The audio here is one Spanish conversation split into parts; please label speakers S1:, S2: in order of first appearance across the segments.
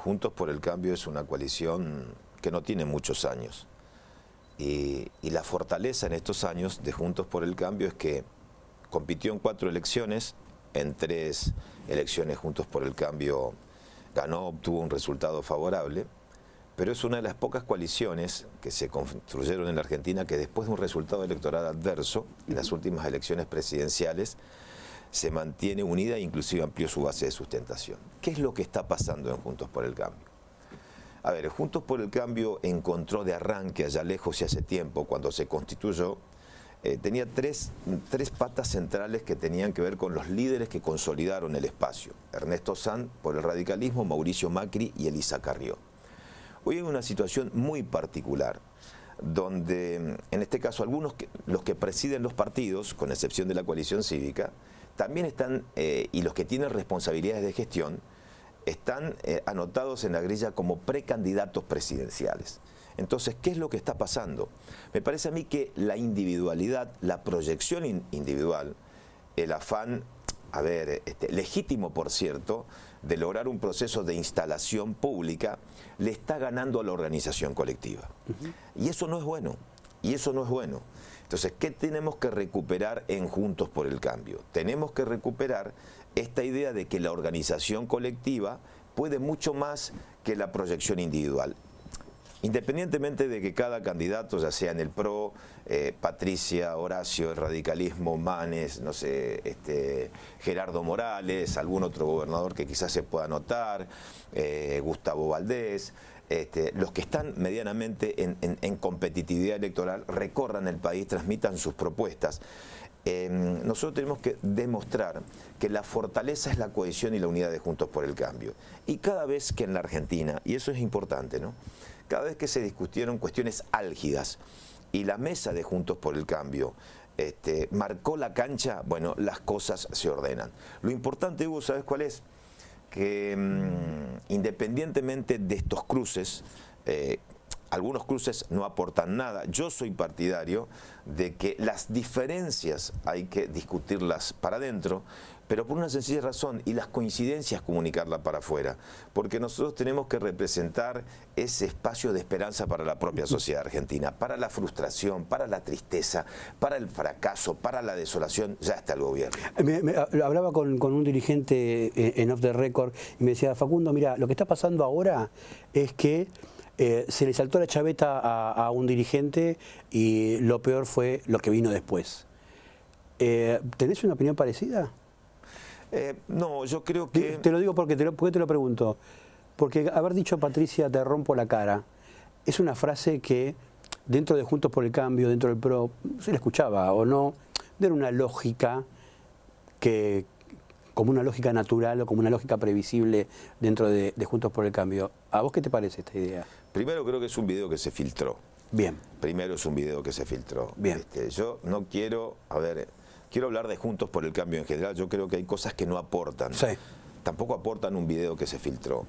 S1: Juntos por el Cambio es una coalición que no tiene muchos años. Y la fortaleza en estos años de Juntos por el Cambio es que compitió en 4 elecciones, en 3 elecciones Juntos por el Cambio ganó, obtuvo un resultado favorable, pero es una de las pocas coaliciones que se construyeron en la Argentina que después de un resultado electoral adverso, en las últimas elecciones presidenciales, se mantiene unida e inclusive amplió su base de sustentación. ¿Qué es lo que está pasando en Juntos por el Cambio? A ver, Juntos por el Cambio encontró de arranque allá lejos y hace tiempo, cuando se constituyó, tenía tres patas centrales que tenían que ver con los líderes que consolidaron el espacio. Ernesto Sanz por el radicalismo, Mauricio Macri y Elisa Carrió. Hoy hay una situación muy particular, donde en este caso los que presiden los partidos, con excepción de la coalición cívica, también están, y los que tienen responsabilidades de gestión, están anotados en la grilla como precandidatos presidenciales. Entonces, ¿qué es lo que está pasando? Me parece a mí que la individualidad, la proyección individual, el afán, legítimo por cierto, de lograr un proceso de instalación pública, le está ganando a la organización colectiva. Y eso no es bueno, y eso no es bueno. Entonces, ¿qué tenemos que recuperar en Juntos por el Cambio? Tenemos que recuperar esta idea de que la organización colectiva puede mucho más que la proyección individual. Independientemente de que cada candidato, ya sea en el PRO, Patricia, Horacio, el radicalismo, Manes, no sé, Gerardo Morales, algún otro gobernador que quizás se pueda anotar, Gustavo Valdés, los que están medianamente en competitividad electoral, recorran el país, transmitan sus propuestas. Nosotros tenemos que demostrar que la fortaleza es la cohesión y la unidad de Juntos por el Cambio. Y cada vez que en la Argentina, y eso es importante, ¿no?, cada vez que se discutieron cuestiones álgidas y la mesa de Juntos por el Cambio marcó la cancha, bueno, las cosas se ordenan. Lo importante, Hugo, ¿sabes cuál es? Que independientemente de estos cruces, algunos cruces no aportan nada. Yo soy partidario de que las diferencias hay que discutirlas para adentro, pero por una sencilla razón, y las coincidencias comunicarlas para afuera, porque nosotros tenemos que representar ese espacio de esperanza para la propia sociedad argentina, para la frustración, para la tristeza, para el fracaso, para la desolación, ya está el gobierno.
S2: Hablaba con un dirigente en Off the Record y me decía, Facundo, mira, lo que está pasando ahora es que se le saltó la chaveta a un dirigente y lo peor fue lo que vino después. ¿Tenés una opinión parecida?
S1: No, yo creo que...
S2: Te lo digo porque ¿por qué te lo pregunto? Porque haber dicho, Patricia, te rompo la cara, es una frase que dentro de Juntos por el Cambio, dentro del PRO, se le escuchaba o no, era una lógica que, como una lógica natural o como una lógica previsible dentro de Juntos por el Cambio. ¿A vos qué te parece esta idea?
S1: Primero creo que es un video que se filtró.
S2: Bien.
S1: Primero es un video que se filtró.
S2: Bien.
S1: Yo no quiero, quiero hablar de Juntos por el Cambio en general. Yo creo que hay cosas que no aportan.
S2: Sí.
S1: Tampoco aportan un video que se filtró.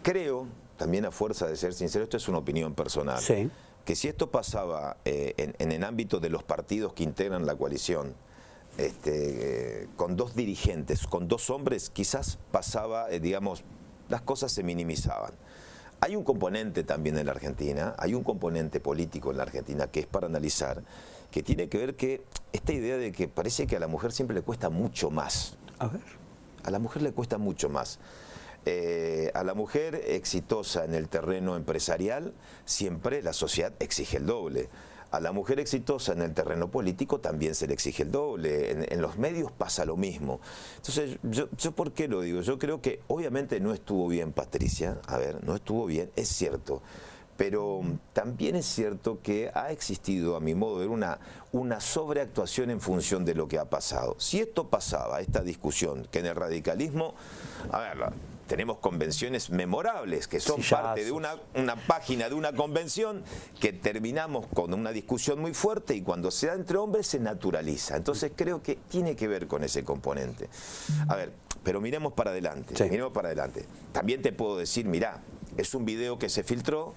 S1: Creo, también a fuerza de ser sincero, esto es una opinión personal,
S2: sí,
S1: que si esto pasaba en el ámbito de los partidos que integran la coalición, con 2 dirigentes, con 2 hombres, quizás pasaba, digamos, las cosas se minimizaban. Hay un componente también en la Argentina, hay un componente político en la Argentina que es para analizar, que tiene que ver que esta idea de que parece que a la mujer siempre le cuesta mucho más.
S2: A ver.
S1: A la mujer le cuesta mucho más. A la mujer exitosa en el terreno empresarial, siempre la sociedad exige el doble. A la mujer exitosa en el terreno político también se le exige el doble. En los medios pasa lo mismo. Entonces, yo ¿por qué lo digo? Yo creo que obviamente no estuvo bien Patricia. No estuvo bien, es cierto. Pero también es cierto que ha existido, a mi modo de ver, una sobreactuación en función de lo que ha pasado. Si esto pasaba, esta discusión, que en el radicalismo, tenemos convenciones memorables, que son parte de una página de una convención, que terminamos con una discusión muy fuerte y cuando se da entre hombres se naturaliza. Entonces creo que tiene que ver con ese componente. Pero miremos para adelante,
S2: sí,
S1: miremos para adelante. También te puedo decir, mirá, es un video que se filtró,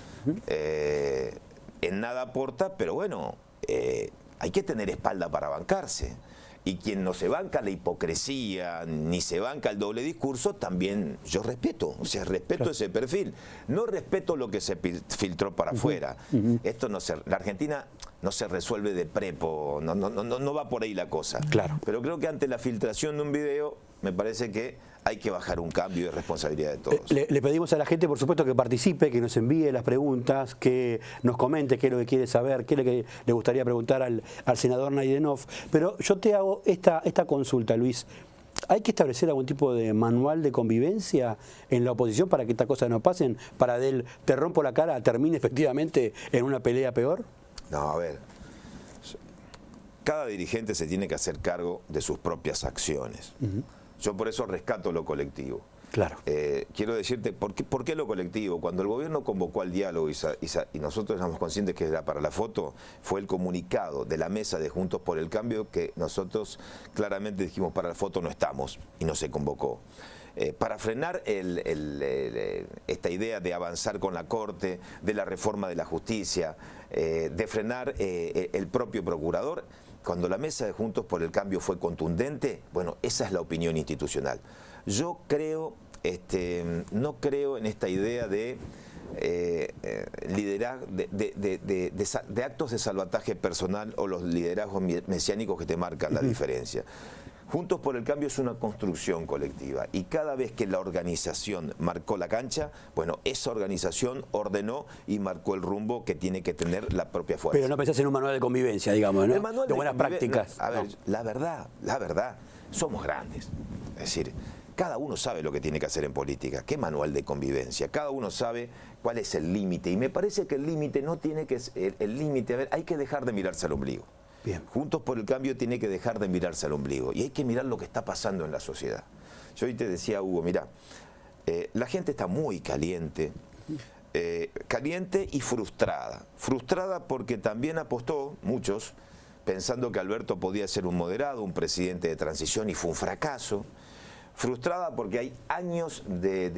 S1: en nada aporta, pero bueno, hay que tener espalda para bancarse. Y quien no se banca la hipocresía, ni se banca el doble discurso, también yo respeto. O sea, respeto ese perfil. No respeto lo que se filtró para afuera. Esto no se, la Argentina no se resuelve de prepo, no va por ahí la cosa.
S2: Claro.
S1: Pero creo que ante la filtración de un video, me parece que hay que bajar un cambio de responsabilidad de todos.
S2: Le pedimos a la gente, por supuesto, que participe, que nos envíe las preguntas, que nos comente qué es lo que quiere saber, qué es lo que le gustaría preguntar al senador Naydenov. Pero yo te hago esta consulta, Luis. ¿Hay que establecer algún tipo de manual de convivencia en la oposición para que estas cosas no pasen? ¿Para del te rompo la cara termine efectivamente en una pelea peor?
S1: No, a ver. Cada dirigente se tiene que hacer cargo de sus propias acciones. Yo por eso rescato lo colectivo.
S2: Claro.
S1: Quiero decirte, ¿por qué lo colectivo? Cuando el gobierno convocó al diálogo y nosotros éramos conscientes que era para la foto, fue el comunicado de la mesa de Juntos por el Cambio que nosotros claramente dijimos para la foto no estamos y no se convocó. Para frenar esta idea de avanzar con la Corte, de la reforma de la justicia, de frenar el propio procurador, cuando la mesa de Juntos por el Cambio fue contundente, bueno, esa es la opinión institucional. Yo creo, no creo en esta idea de liderar, de actos de salvataje personal o los liderazgos mesiánicos que te marcan la diferencia. Juntos por el Cambio es una construcción colectiva y cada vez que la organización marcó la cancha, bueno, esa organización ordenó y marcó el rumbo que tiene que tener la propia fuerza.
S2: Pero no pensás en un manual de convivencia, digamos, ¿no?
S1: El manual
S2: de buenas prácticas.
S1: No, a ver, la verdad, somos grandes. Es decir, cada uno sabe lo que tiene que hacer en política. ¿Qué manual de convivencia? Cada uno sabe cuál es el límite. Y me parece que el límite no tiene que ser el límite. A ver, hay que dejar de mirarse al ombligo.
S2: Bien.
S1: Juntos por el Cambio tiene que dejar de mirarse al ombligo y hay que mirar lo que está pasando en la sociedad. Yo hoy te decía, Hugo, mira, la gente está muy caliente, caliente y frustrada. Frustrada porque también apostó, muchos, pensando que Alberto podía ser un moderado, un presidente de transición y fue un fracaso. Frustrada porque hay años de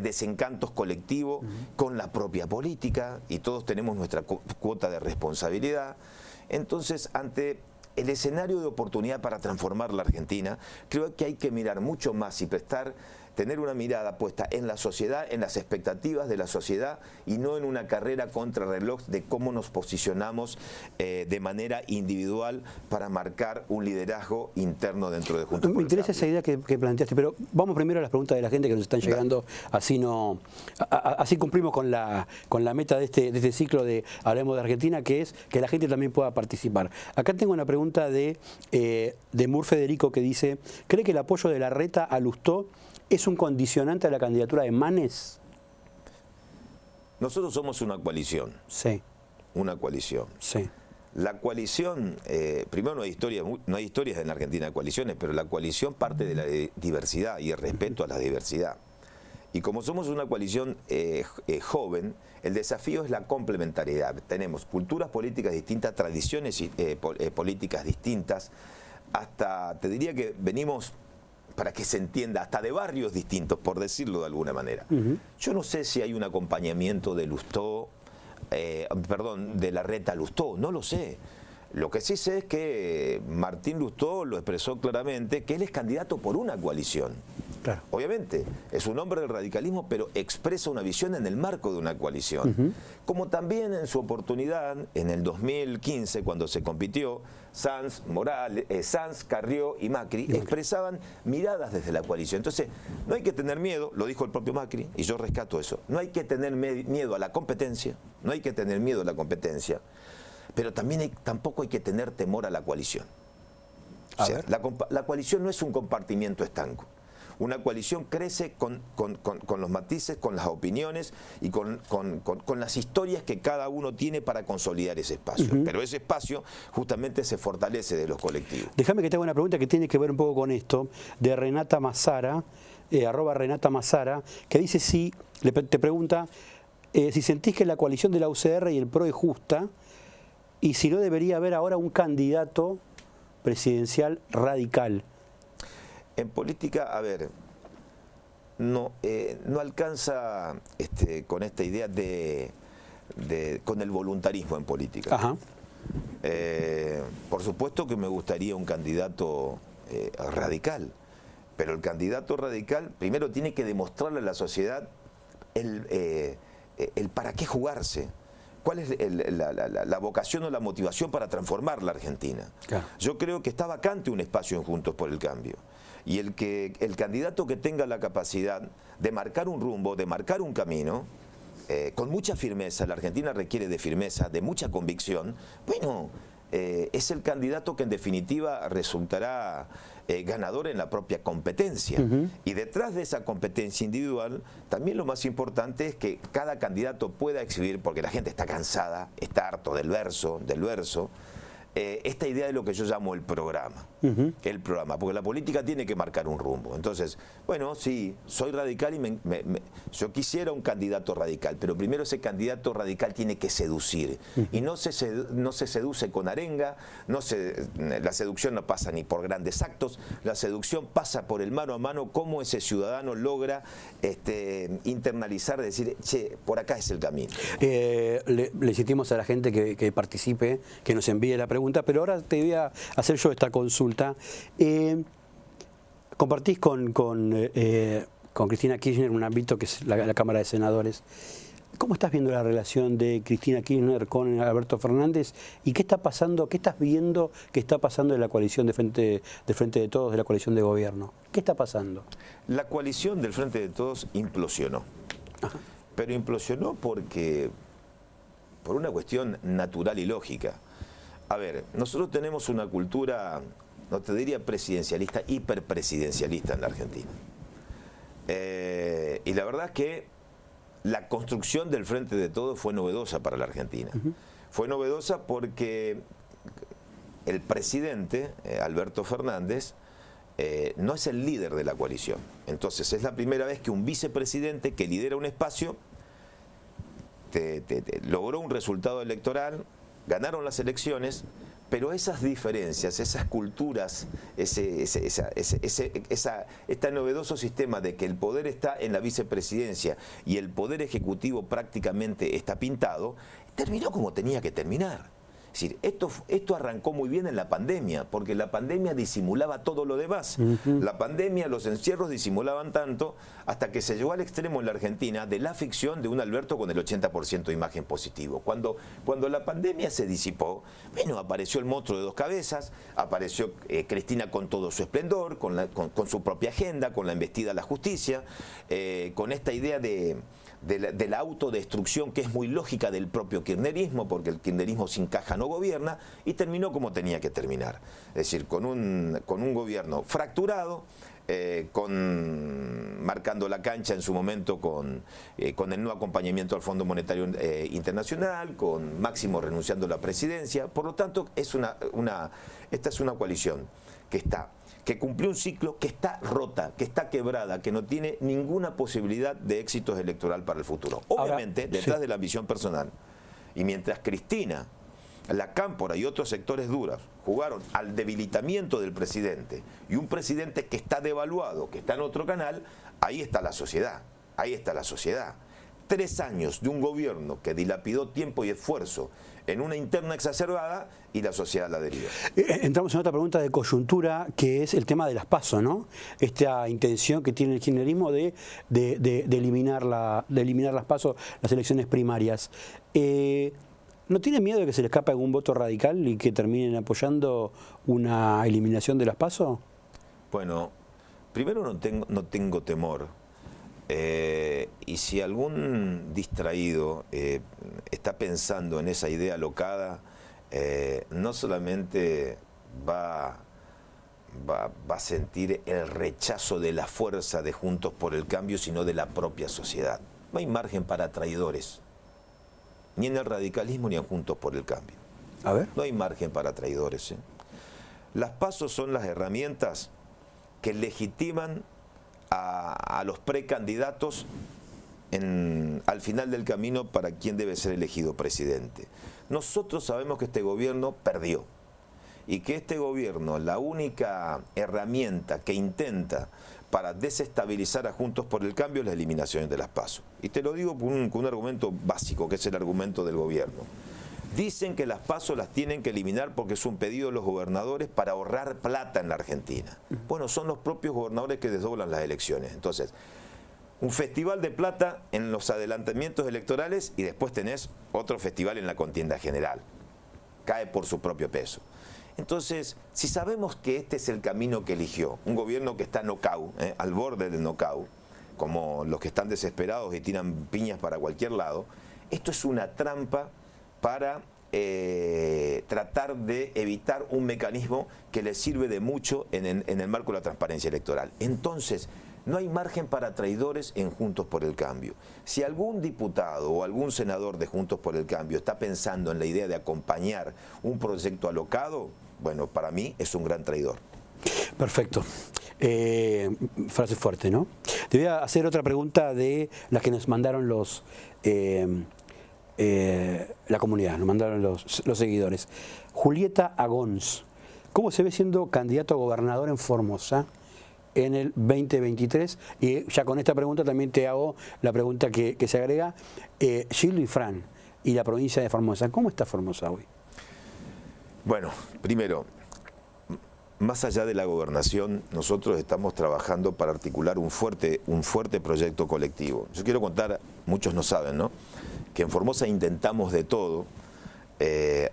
S1: desencantos colectivos con la propia política y todos tenemos nuestra cuota de responsabilidad. Entonces, ante el escenario de oportunidad para transformar la Argentina, creo que hay que mirar mucho más y tener una mirada puesta en la sociedad, en las expectativas de la sociedad y no en una carrera contra reloj de cómo nos posicionamos de manera individual para marcar un liderazgo interno dentro de Juntos por el Cambio.
S2: Me interesa esa idea que planteaste, pero vamos primero a las preguntas de la gente que nos están llegando, así cumplimos con la meta de este ciclo de Hablemos de Argentina, que es que la gente también pueda participar. Acá tengo una pregunta de Mur Federico que dice, ¿cree que el apoyo de Larreta a Lustó es un condicionante a la candidatura de Manes?
S1: Nosotros somos una coalición.
S2: Sí.
S1: Una coalición.
S2: Sí.
S1: La coalición, primero no hay historias en la Argentina de coaliciones, pero la coalición parte de la diversidad y el respeto a la diversidad. Y como somos una coalición joven, el desafío es la complementariedad. Tenemos culturas políticas distintas, tradiciones políticas distintas, hasta, te diría que venimos, para que se entienda, hasta de barrios distintos, por decirlo de alguna manera. Yo no sé si hay un acompañamiento de Lustó, de Larreta a Lustó, no lo sé. Lo que sí sé es que Martín Lustó lo expresó claramente, que él es candidato por una coalición.
S2: Claro.
S1: Obviamente, es un hombre del radicalismo, pero expresa una visión en el marco de una coalición. Como también en su oportunidad, en el 2015, cuando se compitió, Sanz, Carrió y Macri expresaban miradas desde la coalición. Entonces, no hay que tener miedo, lo dijo el propio Macri, y yo rescato eso, no hay que tener miedo a la competencia, no hay que tener miedo a la competencia, pero también tampoco hay que tener temor a la coalición. O sea, la coalición no es un compartimiento estanco. Una coalición crece con los matices, con las opiniones y con las historias que cada uno tiene para consolidar ese espacio. Pero ese espacio justamente se fortalece de los colectivos.
S2: Déjame que te haga una pregunta que tiene que ver un poco con esto, de Renata Mazara, @Renata Mazara, que dice te pregunta si sentís que la coalición de la UCR y el PRO es justa y si no debería haber ahora un candidato presidencial radical.
S1: En política, a ver, no alcanza con esta idea con el voluntarismo en política.
S2: Ajá.
S1: Por supuesto que me gustaría un candidato radical, pero el candidato radical primero tiene que demostrarle a la sociedad el para qué jugarse. ¿Cuál es la vocación o la motivación para transformar la Argentina? Claro. Yo creo que está vacante un espacio en Juntos por el Cambio. Y el candidato que tenga la capacidad de marcar un rumbo, de marcar un camino, con mucha firmeza, la Argentina requiere de firmeza, de mucha convicción, bueno, es el candidato que en definitiva resultará ganador en la propia competencia. Y detrás de esa competencia individual, también lo más importante es que cada candidato pueda exhibir, porque la gente está cansada, está harto del verso, esta idea de lo que yo llamo el programa. El programa, porque la política tiene que marcar un rumbo. Entonces, bueno, sí, soy radical y yo quisiera un candidato radical, pero primero ese candidato radical tiene que seducir. Y no se seduce con arenga, la seducción no pasa ni por grandes actos, la seducción pasa por el mano a mano, cómo ese ciudadano logra internalizar, decir, che, por acá es el camino.
S2: Le insistimos a la gente que participe, que nos envíe la pregunta, pero ahora te voy a hacer yo esta consulta. Compartís con Cristina Kirchner un ámbito que es la Cámara de Senadores. ¿Cómo estás viendo la relación de Cristina Kirchner con Alberto Fernández? ¿Y qué está pasando, qué estás viendo que está pasando en la coalición del Frente de Todos, de la coalición de gobierno? ¿Qué está pasando?
S1: La coalición del Frente de Todos implosionó. Ajá. Pero implosionó por una cuestión natural y lógica. A ver, nosotros tenemos una cultura, no te diría presidencialista, hiperpresidencialista en la Argentina. Y la verdad es que la construcción del Frente de Todos fue novedosa para la Argentina. Fue novedosa porque el presidente, Alberto Fernández, no es el líder de la coalición. Entonces es la primera vez que un vicepresidente que lidera un espacio logró un resultado electoral, ganaron las elecciones, pero esas diferencias, esas culturas, este novedoso sistema de que el poder está en la vicepresidencia y el poder ejecutivo prácticamente está pintado, terminó como tenía que terminar. Es decir, esto arrancó muy bien en la pandemia, porque la pandemia disimulaba todo lo demás. La pandemia, los encierros disimulaban tanto, hasta que se llegó al extremo en la Argentina de la ficción de un Alberto con el 80% de imagen positivo. Cuando la pandemia se disipó, bueno, apareció el monstruo de dos cabezas, apareció Cristina con todo su esplendor, con su propia agenda, con la embestida a la justicia, con esta idea de la autodestrucción que es muy lógica del propio kirchnerismo, porque el kirchnerismo sin caja no gobierna, y terminó como tenía que terminar. Es decir, con un gobierno fracturado, marcando la cancha en su momento con el no acompañamiento al Fondo Monetario Internacional, con Máximo renunciando a la presidencia. Por lo tanto, esta es una coalición que cumplió un ciclo, que está rota, que está quebrada, que no tiene ninguna posibilidad de éxito electoral para el futuro. Obviamente, ahora, detrás de la ambición personal. Y mientras Cristina, la Cámpora y otros sectores duros jugaron al debilitamiento del presidente, y un presidente que está devaluado, que está en otro canal, ahí está la sociedad. Ahí está la sociedad. 3 años de un gobierno que dilapidó tiempo y esfuerzo en una interna exacerbada y la sociedad la deriva.
S2: Entramos en otra pregunta de coyuntura, que es el tema de las PASO, ¿no? Esta intención que tiene el kirchnerismo de eliminar las PASO, las elecciones primarias. ¿No tiene miedo de que se le escape algún voto radical y que terminen apoyando una eliminación de las PASO?
S1: Bueno, primero no tengo temor. Y si algún distraído está pensando en esa idea alocada, no solamente va a sentir el rechazo de la fuerza de Juntos por el Cambio, sino de la propia sociedad. No hay margen para traidores, ni en el radicalismo ni en Juntos por el Cambio.
S2: A ver.
S1: No hay margen para traidores. Las PASO son las herramientas que legitiman a los precandidatos al final del camino para quién debe ser elegido presidente. Nosotros sabemos que este gobierno perdió y que este gobierno, la única herramienta que intenta para desestabilizar a Juntos por el Cambio es la eliminación de las PASO. Y te lo digo con un argumento básico, que es el argumento del gobierno. Dicen que las PASO las tienen que eliminar porque es un pedido de los gobernadores para ahorrar plata en la Argentina. Bueno, son los propios gobernadores que desdoblan las elecciones. Entonces, un festival de plata en los adelantamientos electorales y después tenés otro festival en la contienda general. Cae por su propio peso. Entonces, si sabemos que este es el camino que eligió, un gobierno que está knockout, al borde del knockout, como los que están desesperados y tiran piñas para cualquier lado, esto es una trampa para tratar de evitar un mecanismo que le sirve de mucho en el marco de la transparencia electoral. Entonces, no hay margen para traidores en Juntos por el Cambio. Si algún diputado o algún senador de Juntos por el Cambio está pensando en la idea de acompañar un proyecto alocado, bueno, para mí es un gran traidor. Perfecto.
S2: Frase fuerte, ¿no? Te voy a hacer otra pregunta de las que nos mandaron la comunidad, nos mandaron los seguidores. Julieta Agons, ¿cómo se ve siendo candidato a gobernador en Formosa en el 2023? Y ya con esta pregunta también te hago la pregunta que se agrega. Gildo Infran y la provincia de Formosa, ¿cómo está Formosa hoy?
S1: Bueno, primero, más allá de la gobernación, nosotros estamos trabajando para articular un fuerte proyecto colectivo. Yo quiero contar, muchos no saben, ¿no?, que en Formosa intentamos de todo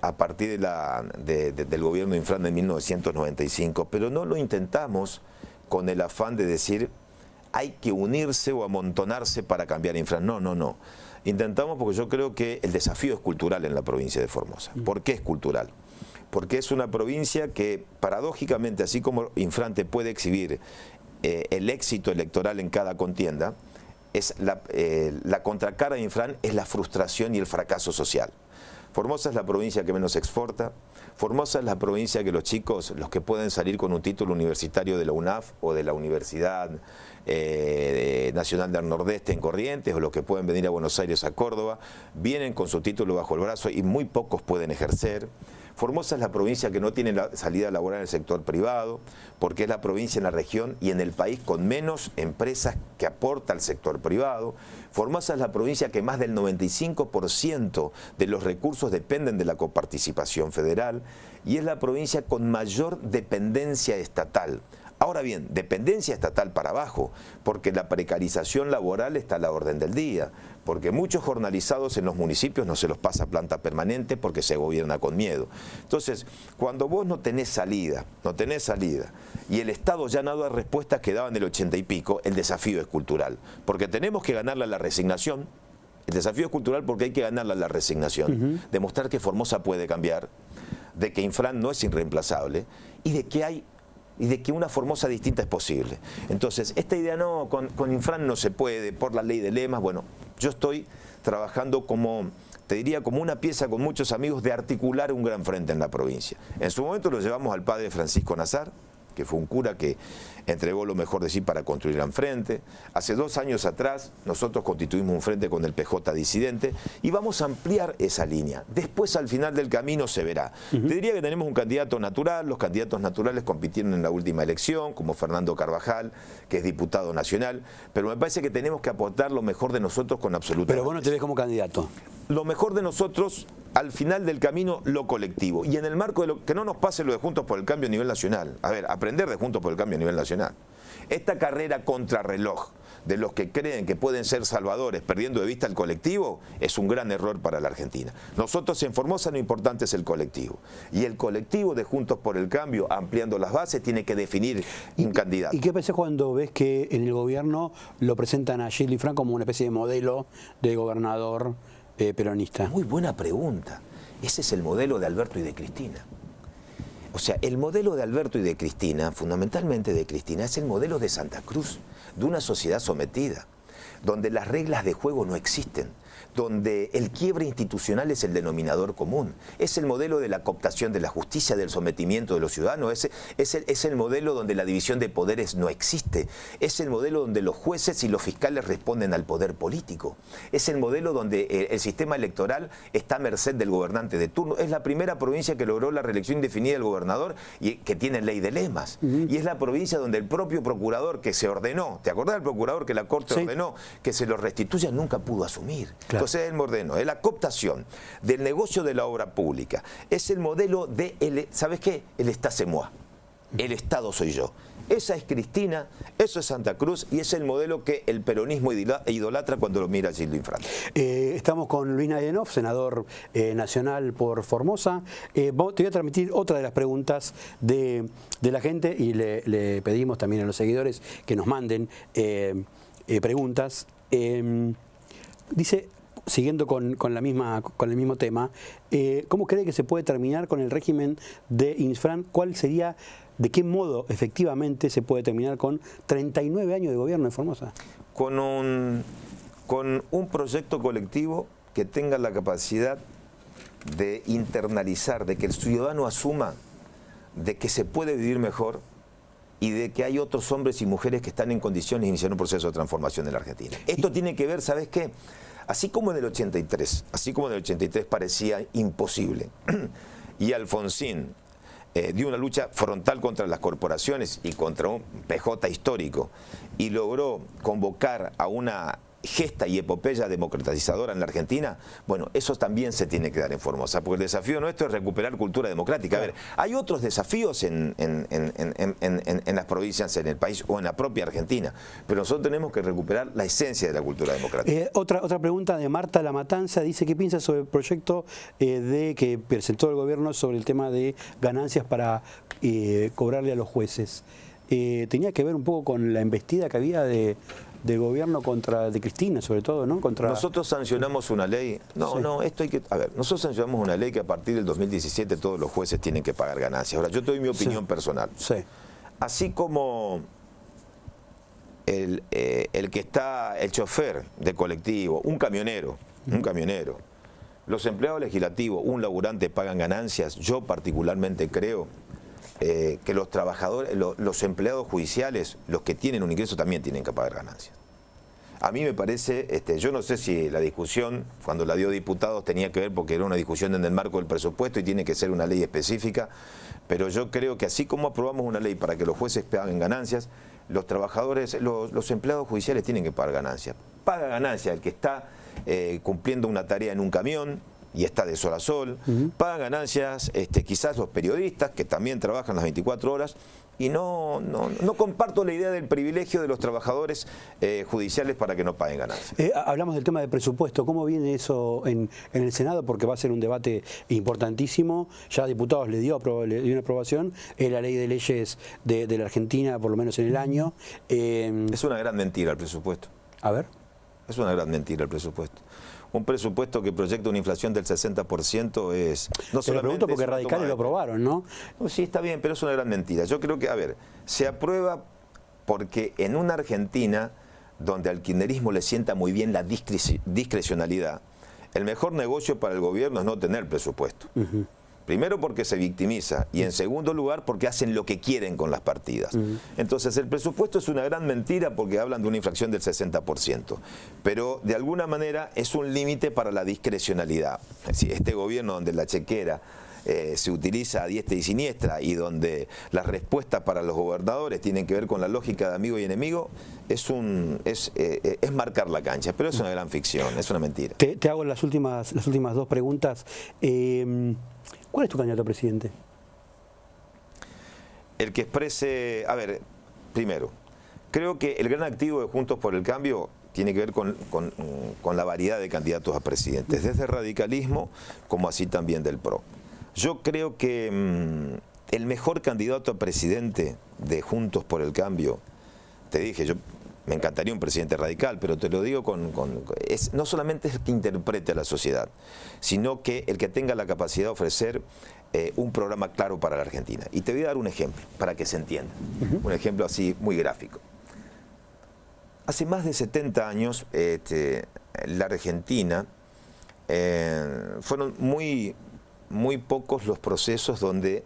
S1: a partir del gobierno de Infran de 1995, pero no lo intentamos con el afán de decir hay que unirse o amontonarse para cambiar Infran. No, no, no. Intentamos porque yo creo que el desafío es cultural en la provincia de Formosa. ¿Por qué es cultural? Porque es una provincia que paradójicamente, así como Infran te puede exhibir el éxito electoral en cada contienda, es la contracara de Infran es la frustración y el fracaso social. Formosa es la provincia que menos exporta. Formosa es la provincia que los chicos, los que pueden salir con un título universitario de la UNAF o de la Universidad Nacional del Nordeste en Corrientes, o los que pueden venir a Buenos Aires, a Córdoba, vienen con su título bajo el brazo y muy pocos pueden ejercer. Formosa es la provincia que no tiene la salida laboral en el sector privado, porque es la provincia en la región y en el país con menos empresas que aporta al sector privado. Formosa es la provincia que más del 95% de los recursos dependen de la coparticipación federal y es la provincia con mayor dependencia estatal. Ahora bien, dependencia estatal para abajo, porque la precarización laboral está a la orden del día, porque muchos jornalizados en los municipios no se los pasa a planta permanente porque se gobierna con miedo. Entonces, cuando vos no tenés salida, y el Estado ya no da respuestas que daban del 80 y pico, el desafío es cultural, porque tenemos que ganarle a la resignación. El desafío es cultural porque hay que ganarle a la resignación, demostrar que Formosa puede cambiar, de que Infran no es irreemplazable y de que una Formosa distinta es posible. Entonces, esta idea no, con Infran no se puede, por la ley de lemas. Bueno, yo estoy trabajando como, te diría, como una pieza con muchos amigos de articular un gran frente en la provincia. En su momento lo llevamos al padre Francisco Nazar, que fue un cura que entregó lo mejor de sí para construir el frente. Hace 2 años atrás nosotros constituimos un frente con el PJ disidente y vamos a ampliar esa línea. Después, al final del camino, se verá. Te diría que tenemos un candidato natural. Los candidatos naturales compitieron en la última elección, como Fernando Carvajal, que es diputado nacional, pero me parece que tenemos que aportar lo mejor de nosotros con absoluta.
S2: Pero vos no te ves como candidato.
S1: Lo mejor de nosotros, al final del camino, lo colectivo. Y en el marco de lo que no nos pase lo de Juntos por el Cambio a nivel nacional. A ver, aprender de Juntos por el Cambio a nivel nacional. Esta carrera contrarreloj de los que creen que pueden ser salvadores perdiendo de vista el colectivo es un gran error para la Argentina. Nosotros en Formosa lo importante es el colectivo. Y el colectivo de Juntos por el Cambio, ampliando las bases, tiene que definir un candidato.
S2: ¿Y qué pensás cuando ves que en el gobierno lo presentan a Gildo Infran como una especie de modelo de gobernador peronista?
S1: Muy buena pregunta. Ese es el modelo de Alberto y de Cristina. O sea, el modelo de Alberto y de Cristina, fundamentalmente de Cristina, es el modelo de Santa Cruz, de una sociedad sometida, donde las reglas de juego no existen, donde el quiebre institucional es el denominador común. Es el modelo de la cooptación de la justicia, del sometimiento de los ciudadanos, es el modelo donde la división de poderes no existe, es el modelo donde los jueces y los fiscales responden al poder político, es el modelo donde el sistema electoral está a merced del gobernante de turno. Es la primera provincia que logró la reelección indefinida del gobernador y que tiene ley de lemas. Y es la provincia donde el propio procurador que se ordenó, ¿te acordás del procurador que la Corte ordenó que se lo restituya? Nunca pudo asumir. Claro. Entonces es el modelo, es la cooptación del negocio de la obra pública. Es el modelo de, ¿sabes qué? El État c'est moi. El Estado soy yo. Esa es Cristina, eso es Santa Cruz y es el modelo que el peronismo idolatra cuando lo mira a Gildo Infante.
S2: Estamos con Luis Nayenov, senador nacional por Formosa. Te voy a transmitir otra de las preguntas de la gente y le pedimos también a los seguidores que nos manden preguntas. Dice, siguiendo con el mismo tema, ¿cómo cree que se puede terminar con el régimen de Infran? ¿Cuál sería, de qué modo efectivamente se puede terminar con 39 años de gobierno en Formosa?
S1: Con un proyecto colectivo que tenga la capacidad de internalizar, de que el ciudadano asuma de que se puede vivir mejor y de que hay otros hombres y mujeres que están en condiciones de iniciar un proceso de transformación en la Argentina. Esto tiene que ver, ¿sabes qué? Así como en el 83 parecía imposible y Alfonsín dio una lucha frontal contra las corporaciones y contra un PJ histórico y logró convocar a una gesta y epopeya democratizadora en la Argentina, bueno, eso también se tiene que dar en Formosa, porque el desafío nuestro es recuperar cultura democrática. A ver, hay otros desafíos en las provincias, en el país o en la propia Argentina, pero nosotros tenemos que recuperar la esencia de la cultura democrática.
S2: Otra pregunta de Marta La Matanza, dice, ¿qué piensa sobre el proyecto que presentó el gobierno sobre el tema de ganancias para cobrarle a los jueces? Tenía que ver un poco con la embestida que había del gobierno de Cristina, sobre todo, ¿no?
S1: Nosotros sancionamos una ley, nosotros sancionamos una ley que a partir del 2017 todos los jueces tienen que pagar ganancias. Ahora, yo te doy mi opinión personal.
S2: Sí.
S1: Así como el chofer de colectivo, un camionero, los empleados legislativos, un laburante pagan ganancias, yo particularmente creo que los trabajadores, los empleados judiciales, los que tienen un ingreso también tienen que pagar ganancias. A mí me parece, yo no sé si la discusión, cuando la dio diputados, tenía que ver porque era una discusión en el marco del presupuesto y tiene que ser una ley específica, pero yo creo que así como aprobamos una ley para que los jueces paguen ganancias, los trabajadores, los empleados judiciales tienen que pagar ganancias. Paga ganancias el que está cumpliendo una tarea en un camión y está de sol a sol, pagan ganancias quizás los periodistas que también trabajan las 24 horas y no comparto la idea del privilegio de los trabajadores judiciales para que no paguen ganancias.
S2: Hablamos del tema del presupuesto, ¿cómo viene eso en el Senado? Porque va a ser un debate importantísimo, ya diputados le dio una aprobación, la ley de leyes de la Argentina, por lo menos en el año.
S1: Es una gran mentira el presupuesto.
S2: A ver.
S1: Es una gran mentira el presupuesto. Un presupuesto que proyecta una inflación del 60% es... No
S2: te lo pregunto porque radicales lo aprobaron, ¿no?
S1: Sí, está bien, pero es una gran mentira. Yo creo que, a ver, se aprueba porque en una Argentina donde al kirchnerismo le sienta muy bien la discrecionalidad, el mejor negocio para el gobierno es no tener presupuesto. Primero porque se victimiza y en segundo lugar porque hacen lo que quieren con las partidas. Entonces el presupuesto es una gran mentira porque hablan de una inflación del 60%, pero de alguna manera es un límite para la discrecionalidad. Es decir, este gobierno donde la chequera se utiliza a diestra y siniestra y donde las respuestas para los gobernadores tienen que ver con la lógica de amigo y enemigo, es marcar la cancha, pero es una gran ficción, es una mentira.
S2: Te hago las últimas dos preguntas. ¿Cuál es tu candidato a presidente?
S1: El que exprese... A ver, primero, creo que el gran activo de Juntos por el Cambio tiene que ver con la variedad de candidatos a presidentes, desde el radicalismo como así también del PRO. Yo creo que el mejor candidato a presidente de Juntos por el Cambio, te dije, me encantaría un presidente radical, pero te lo digo no solamente es el que interprete a la sociedad, sino que el que tenga la capacidad de ofrecer un programa claro para la Argentina. Y te voy a dar un ejemplo para que se entienda, un ejemplo así muy gráfico. Hace más de 70 años la Argentina fueron muy pocos los procesos donde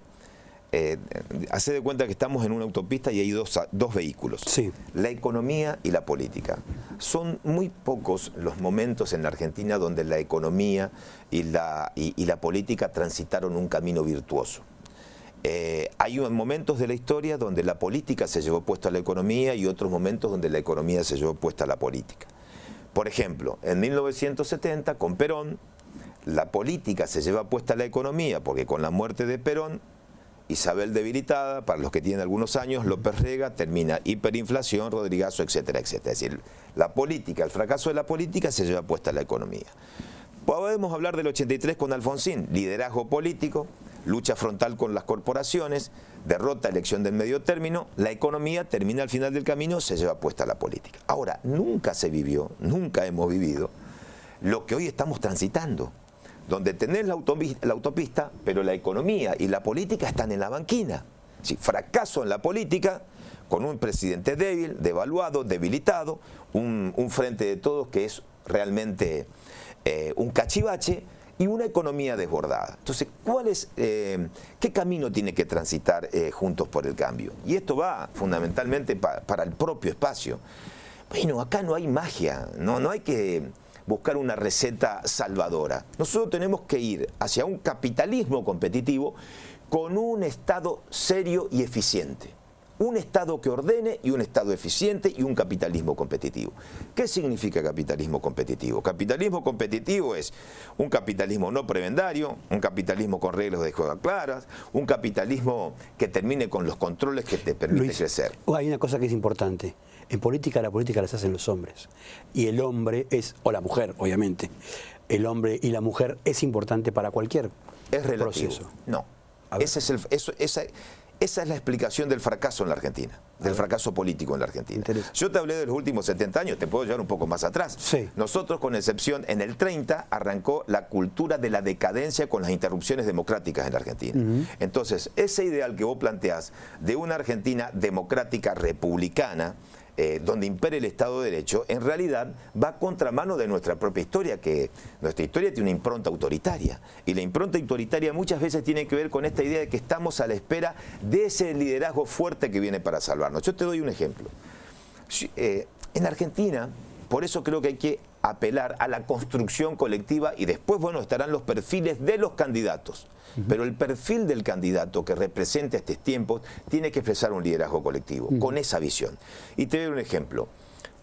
S1: hace de cuenta que estamos en una autopista y hay dos vehículos,
S2: sí.
S1: La economía y la política. Son muy pocos los momentos en la Argentina donde la economía y la política transitaron un camino virtuoso. Hay momentos de la historia donde la política se llevó puesta a la economía y otros momentos donde la economía se llevó puesta a la política. Por ejemplo, en 1970, con Perón, la política se lleva puesta a la economía, porque con la muerte de Perón, Isabel debilitada, para los que tienen algunos años, López Rega, termina hiperinflación, Rodrigazo, etcétera, etcétera. Es decir, la política, el fracaso de la política se lleva puesta a la economía. Podemos hablar del 83 con Alfonsín, liderazgo político, lucha frontal con las corporaciones, derrota, elección del medio término, la economía termina al final del camino, se lleva puesta la política. Ahora, nunca se vivió, nunca hemos vivido lo que hoy estamos transitando, donde tenés la autopista, pero la economía y la política están en la banquina. Sí, fracaso en la política, con un presidente débil, devaluado, debilitado, un frente de todos que es realmente un cachivache, y una economía desbordada. Entonces, ¿qué camino tiene que transitar Juntos por el Cambio? Y esto va fundamentalmente para el propio espacio. Bueno, acá no hay magia, no hay que buscar una receta salvadora. Nosotros tenemos que ir hacia un capitalismo competitivo con un Estado serio y eficiente. Un Estado que ordene y un Estado eficiente y un capitalismo competitivo. ¿Qué significa capitalismo competitivo? Capitalismo competitivo es un capitalismo no prebendario, un capitalismo con reglas de juego claras, un capitalismo que termine con los controles que te permiten crecer.
S2: Hay una cosa que es importante. En política, la política las hacen los hombres. Y el hombre es, o la mujer, obviamente, el hombre y la mujer es importante para cualquier proceso.
S1: No. Esa es la explicación del fracaso en la Argentina, del fracaso político en la Argentina. Yo te hablé de los últimos 70 años, te puedo llevar un poco más atrás.
S2: Sí.
S1: Nosotros, con excepción, en el 30 arrancó la cultura de la decadencia con las interrupciones democráticas en la Argentina. Entonces, ese ideal que vos planteás de una Argentina democrática republicana, donde impere el Estado de Derecho, en realidad va a contramano de nuestra propia historia, que nuestra historia tiene una impronta autoritaria. Y la impronta autoritaria muchas veces tiene que ver con esta idea de que estamos a la espera de ese liderazgo fuerte que viene para salvarnos. Yo te doy un ejemplo. En Argentina, por eso creo que hay que apelar a la construcción colectiva y después, bueno, estarán los perfiles de los candidatos. Pero el perfil del candidato que represente a estos tiempos tiene que expresar un liderazgo colectivo, con esa visión. Y te doy un ejemplo.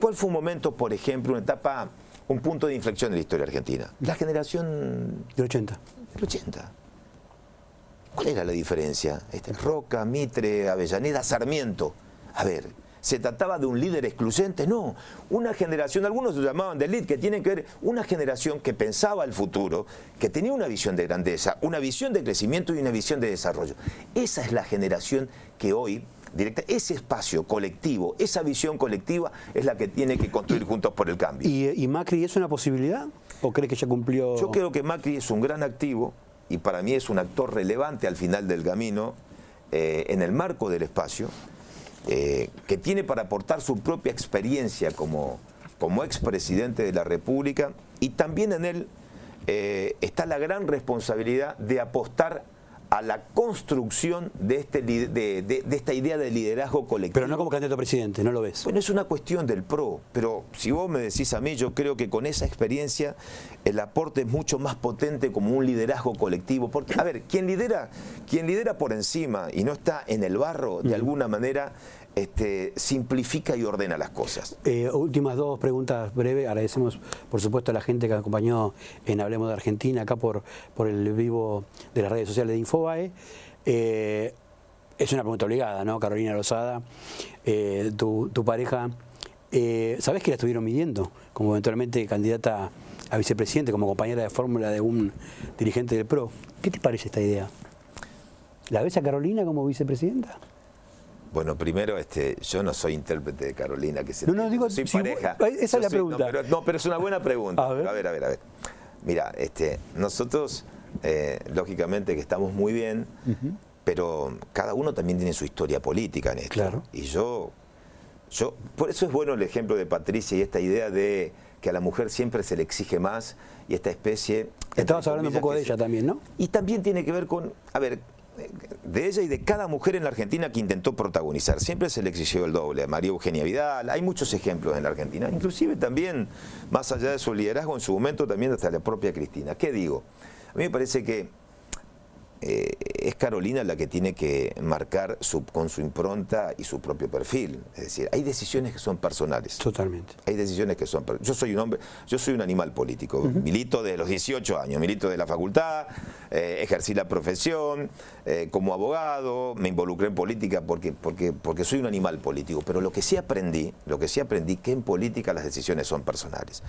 S1: ¿Cuál fue un momento, por ejemplo, una etapa, un punto de inflexión en la historia argentina? La generación...
S2: Del 80.
S1: Del 80. ¿Cuál era la diferencia? Roca, Mitre, Avellaneda, Sarmiento. A ver, ¿se trataba de un líder excluyente? No, una generación, algunos lo llamaban de élite, que tiene que ver, una generación que pensaba el futuro, que tenía una visión de grandeza, una visión de crecimiento y una visión de desarrollo. Esa es la generación que hoy, ese espacio colectivo, esa visión colectiva es la que tiene que construir Juntos por el Cambio.
S2: ¿Y Macri es una posibilidad? ¿O crees que ya cumplió?
S1: Yo creo que Macri es un gran activo y para mí es un actor relevante al final del camino, en el marco del espacio, que tiene para aportar su propia experiencia como expresidente de la República, y también en él está la gran responsabilidad de apostar a la construcción de esta idea de liderazgo colectivo.
S2: Pero no como candidato a presidente, ¿no lo ves?
S1: Bueno, es una cuestión del PRO, pero si vos me decís a mí, yo creo que con esa experiencia el aporte es mucho más potente como un liderazgo colectivo. Porque, a ver, quien lidera por encima y no está en el barro, de alguna manera simplifica y ordena las cosas.
S2: Últimas dos preguntas breves. Agradecemos, por supuesto, a la gente que acompañó en Hablemos de Argentina, acá por el vivo de las redes sociales de Infobae. Es una pregunta obligada, ¿no? Carolina Lozada, tu pareja, ¿sabés que la estuvieron midiendo como eventualmente candidata a vicepresidente, como compañera de fórmula de un dirigente del PRO? ¿Qué te parece esta idea? ¿La ves a Carolina como vicepresidenta?
S1: Bueno, primero, yo no soy intérprete de Carolina, que
S2: digo,
S1: soy pareja.
S2: Esa es la pregunta.
S1: Pero es una buena pregunta.
S2: A ver.
S1: A ver. Mira, nosotros, lógicamente que estamos muy bien, pero cada uno también tiene su historia política en esto.
S2: Claro.
S1: Y por eso es bueno el ejemplo de Patricia y esta idea de que a la mujer siempre se le exige más y esta especie...
S2: Estabas hablando un poco de ella también, ¿no?
S1: Y también tiene que ver con, de ella y de cada mujer en la Argentina que intentó protagonizar. Siempre se le exigió el doble. A María Eugenia Vidal, hay muchos ejemplos en la Argentina, inclusive también, más allá de su liderazgo en su momento, también hasta la propia Cristina. ¿Qué digo? A mí me parece que es Carolina la que tiene que marcar con su impronta y su propio perfil. Es decir, hay decisiones que son personales.
S2: Totalmente.
S1: Hay decisiones que son... Yo soy un hombre, yo soy un animal político. Milito desde los 18 años, milito de la facultad, ejercí la profesión, como abogado, me involucré en política porque soy un animal político. Pero lo que sí aprendí que en política las decisiones son personales.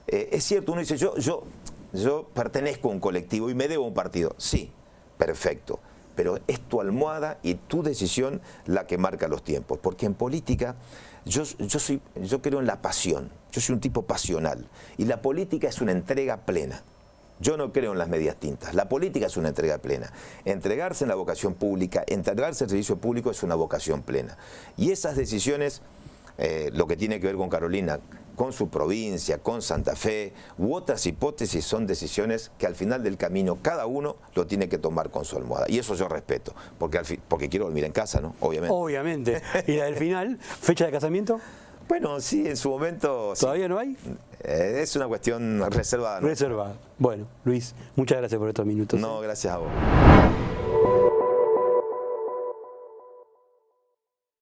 S1: Es cierto, uno dice, yo pertenezco a un colectivo y me debo a un partido. Sí, perfecto. Pero es tu almohada y tu decisión la que marca los tiempos. Porque en política yo creo en la pasión. Yo soy un tipo pasional. Y la política es una entrega plena. Yo no creo en las medias tintas. La política es una entrega plena. Entregarse en la vocación pública, entregarse al servicio público es una vocación plena. Y esas decisiones, lo que tiene que ver con Carolina, con su provincia, con Santa Fe, u otras hipótesis, son decisiones que al final del camino cada uno lo tiene que tomar con su almohada. Y eso yo respeto, porque quiero dormir en casa, ¿no? Obviamente.
S2: Obviamente. ¿Y la del final? ¿Fecha de casamiento?
S1: Bueno, sí, en su momento...
S2: ¿Todavía
S1: sí.
S2: no hay?
S1: Es una cuestión reservada, ¿no?
S2: Reservada. Bueno, Luis, muchas gracias por estos minutos.
S1: No, gracias a vos.